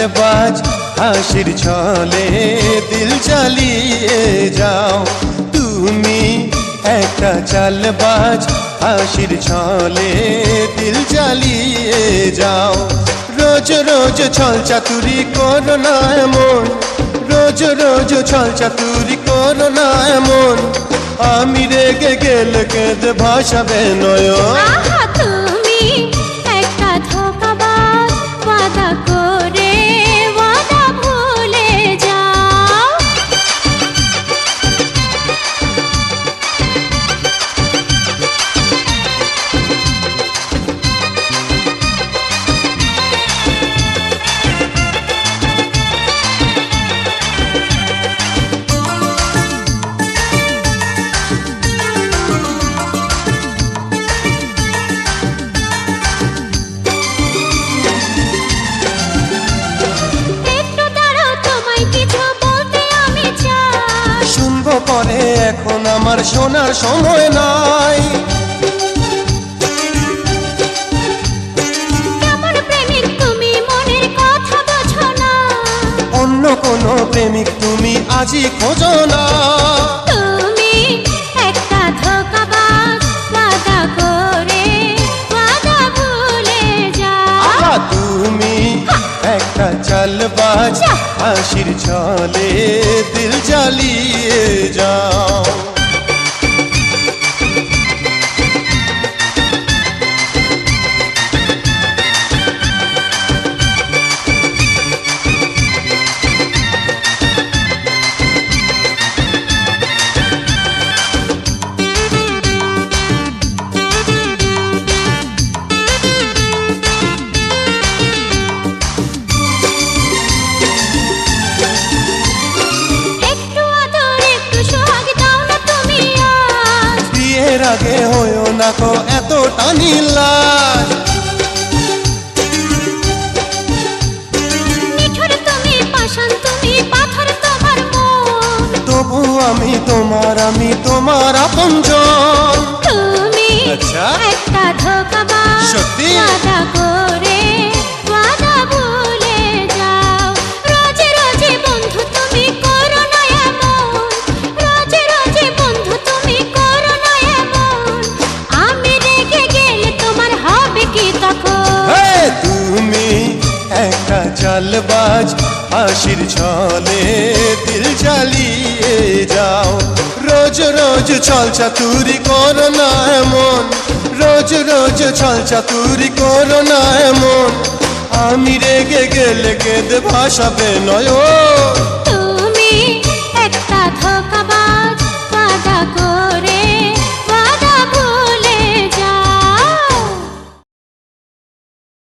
চালবাজ হাসির ছলে দিল জ্বালিয়ে যাও। তুমি একটা চালবাজ হাসির ছলে দিল জ্বালিয়ে যাও। রোজ রোজ ছল চাতুরি করো না এমন, রোজ রোজ ছল চাতুরি করো না এমন, আমি রেগে গেলে কেঁদে ভাসাবে নয়ন। আহা তুমি একটা ধোঁকাবাজ, ওয়াদা করে ওয়াদা ভুলে যাও। শুনবো পরে, এখন আমার শোনার সময় নাই। কেমন প্রেমিক তুমি, মনের কথা বোঝো না। অন্য কোনো প্রেমিক তুমি আজই খোঁজো না। তুমি একটা ধোঁকাবাজ, ওয়াদা করে ওয়াদা ভুলে যাও। তুমি একটা চালবাজ হাসির ছলে দিল জ্বালিয়ে যাও। বিয়ের আগে হয়ো না কো এত টানি লাজ। নিঠুর তুমি, পাষাণ তুমি, পাথর তোমার মন। তবু আমি তোমার আপনজন। তুমি আচ্ছা একটা ধোঁকাবাজ, সত্যি? ওয়াদা করে ওয়াদা ভুলে যাও। রোজ রোজ বন্ধু তুমি করো না এমন, রোজ রোজ বন্ধু তুমি করো না এমন, আমি রেগে গেলে তোমার হবে কি তখন? তুমি একটা চালবাজ হাসির ছলে দিল জ্বালিয়ে যাও। রোজ রোজ ছল চাতুরি করো না এমন, রোজ রোজ ছল চাতুরি করো না এমন, আমি রেগে গেলে কেঁদে ভাসাবে নয়ন।